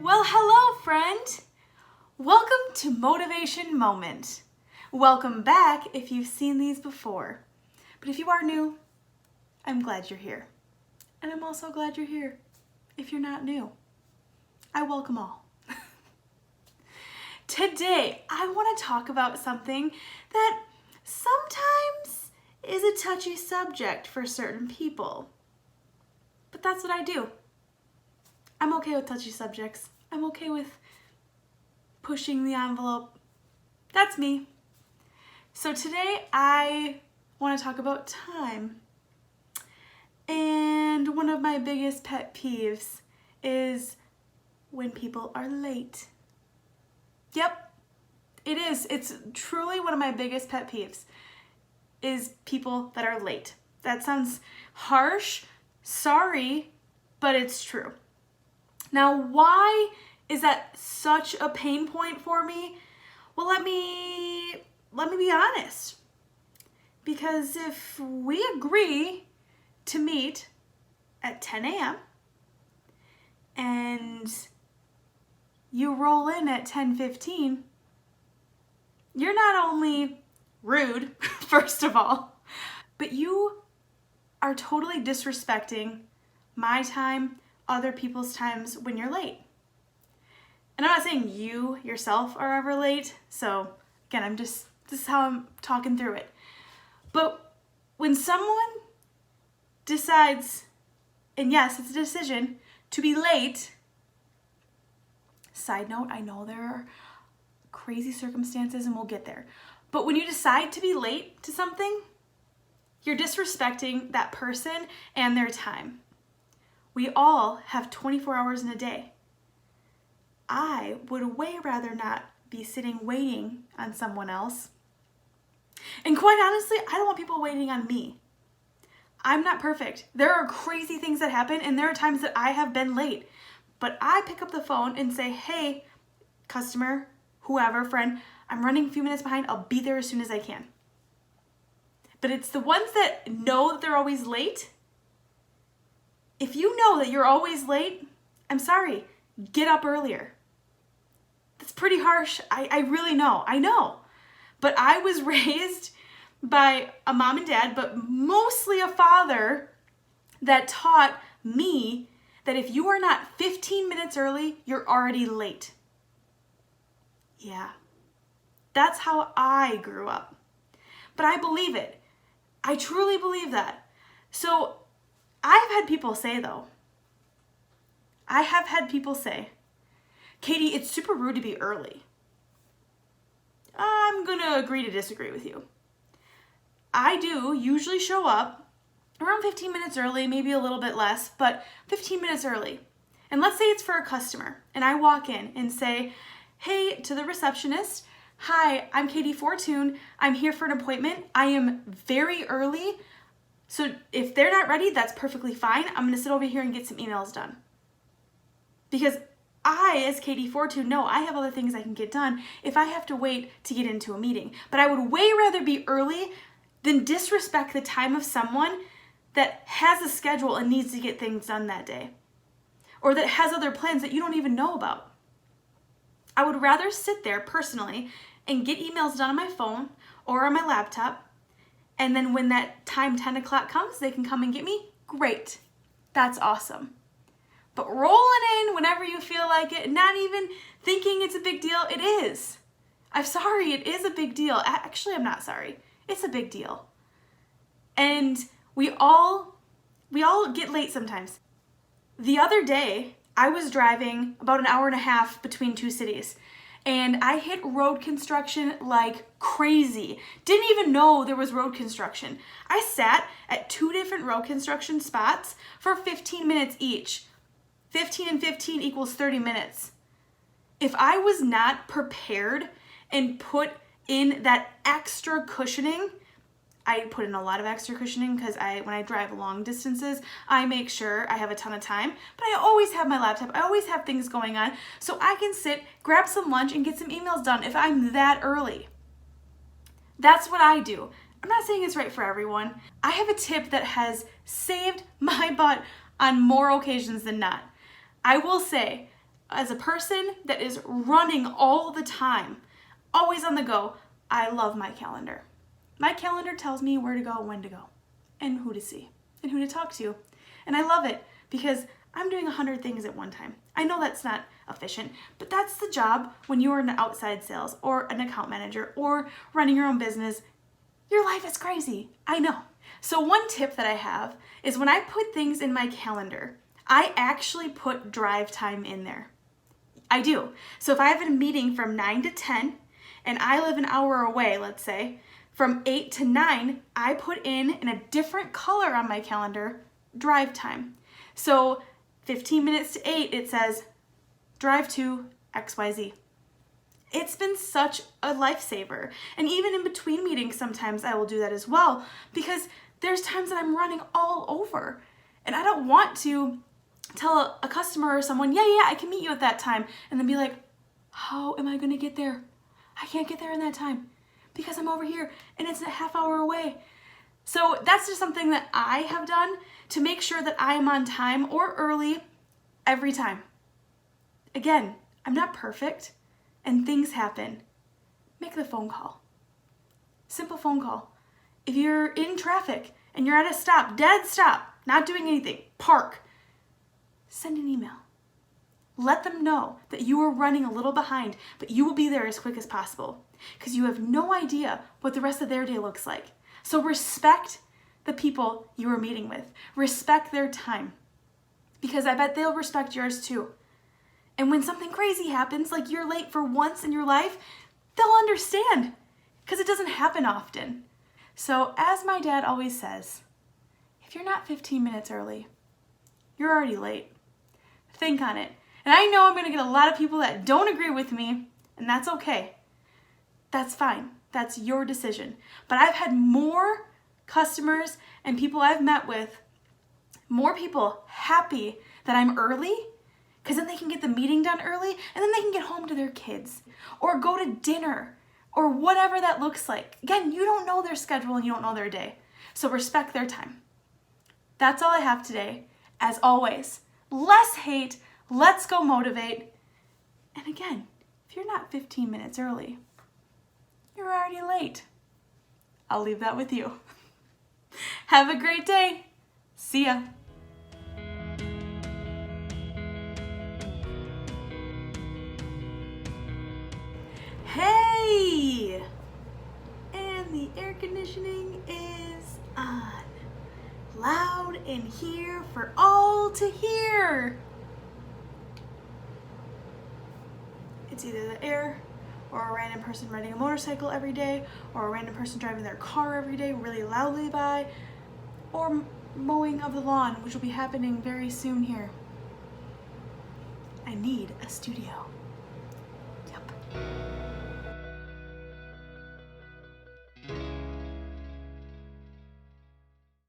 Well, hello, friend. Welcome to Motivation Moment. Welcome back if you've seen these before. But if you are new, I'm glad you're here. And I'm also glad you're here if you're not new. I welcome all. Today, I want to talk about something that sometimes is a touchy subject for certain people. But that's what I do. I'm okay with touchy subjects. I'm okay with pushing the envelope. That's me. So today I want to talk about time. And one of my biggest pet peeves is when people are late. Yep, it is. It's truly one of my biggest pet peeves is people that are late. That sounds harsh, sorry, but it's true. Now, why is that such a pain point for me? Well, let me be honest. Because if we agree to meet at 10 a.m. and you roll in at 10:15, you're not only rude, first of all, but you are totally disrespecting my time, other people's times when you're late. And I'm not saying you yourself are ever late, so again, this is how I'm talking through it. But when someone decides, and yes, it's a decision, to be late, side note, I know there are crazy circumstances and we'll get there, but when you decide to be late to something, you're disrespecting that person and their time. We all have 24 hours in a day. I would way rather not be sitting waiting on someone else. And quite honestly, I don't want people waiting on me. I'm not perfect. There are crazy things that happen, and there are times that I have been late. But I pick up the phone and say, hey, customer, whoever, friend, I'm running a few minutes behind. I'll be there as soon as I can. But it's the ones that know that they're always late. If you know that you're always late, I'm sorry, get up earlier. That's pretty harsh. I really know. I know. But I was raised by a mom and dad, but mostly a father that taught me that if you are not 15 minutes early, you're already late. Yeah. That's how I grew up. But I believe it. I truly believe that. So I've had people say, Katie, it's super rude to be early. I'm going to agree to disagree with you. I do usually show up around 15 minutes early, maybe a little bit less, but 15 minutes early. And let's say it's for a customer, and I walk in and say, hey, to the receptionist, hi, I'm Katie Fortune. I'm here for an appointment. I am very early. So if they're not ready, that's perfectly fine. I'm going to sit over here and get some emails done. Because I, as Katie Fortune, know I have other things I can get done if I have to wait to get into a meeting. But I would way rather be early than disrespect the time of someone that has a schedule and needs to get things done that day. Or that has other plans that you don't even know about. I would rather sit there personally and get emails done on my phone or on my laptop. And then when that time, 10 o'clock comes, they can come and get me. Great. That's awesome. But rolling in whenever you feel like it, not even thinking it's a big deal, it is. I'm sorry, it is a big deal. Actually, I'm not sorry. It's a big deal. And we all get late sometimes. The other day, I was driving about an hour and a half between two cities. And I hit road construction like crazy. Didn't even know there was road construction. I sat at two different road construction spots for 15 minutes each. 15 and 15 equals 30 minutes. If I was not prepared and put in that extra cushioning, I put in a lot of extra cushioning because when I drive long distances, I make sure I have a ton of time. But I always have my laptop. I always have things going on. So I can sit, grab some lunch, and get some emails done if I'm that early. That's what I do. I'm not saying it's right for everyone. I have a tip that has saved my butt on more occasions than not. I will say, as a person that is running all the time, always on the go, I love my calendar. My calendar tells me where to go, when to go, and who to see, and who to talk to. And I love it because I'm doing 100 things at one time. I know that's not efficient, but that's the job when you are in outside sales or an account manager or running your own business. Your life is crazy. I know. So one tip that I have is when I put things in my calendar, I actually put drive time in there. I do. So if I have a meeting from 9 to 10 and I live an hour away, let's say, from 8 to 9, I put in a different color on my calendar, drive time. So 15 minutes to 8, it says drive to XYZ. It's been such a lifesaver. And even in between meetings, sometimes I will do that as well, because there's times that I'm running all over and I don't want to tell a customer or someone, yeah, I can meet you at that time, and then be like, how am I going to get there? I can't get there in that time because I'm over here and it's a half hour away. So that's just something that I have done to make sure that I am on time or early every time. Again, I'm not perfect and things happen. Make the phone call. Simple phone call. If you're in traffic and you're at a stop, dead stop, not doing anything, park, send an email. Let them know that you are running a little behind, but you will be there as quick as possible because you have no idea what the rest of their day looks like. So respect the people you are meeting with. Respect their time because I bet they'll respect yours too. And when something crazy happens, like you're late for once in your life, they'll understand because it doesn't happen often. So as my dad always says, if you're not 15 minutes early, you're already late. Think on it. And I know I'm going to get a lot of people that don't agree with me, and that's okay. That's fine. That's your decision. But I've had more customers and people I've met with, more people happy that I'm early, because then they can get the meeting done early, and then they can get home to their kids, or go to dinner, or whatever that looks like. Again, you don't know their schedule and you don't know their day. So respect their time. That's all I have today. As always, less hate, let's go motivate. And again, if you're not 15 minutes early, you're already late. I'll leave that with you. Have a great day. See ya. Hey! And the air conditioning is on. Loud and here for all to hear. It's either the air or a random person riding a motorcycle every day, or a random person driving their car every day really loudly by, or mowing of the lawn, which will be happening very soon here. I need a studio.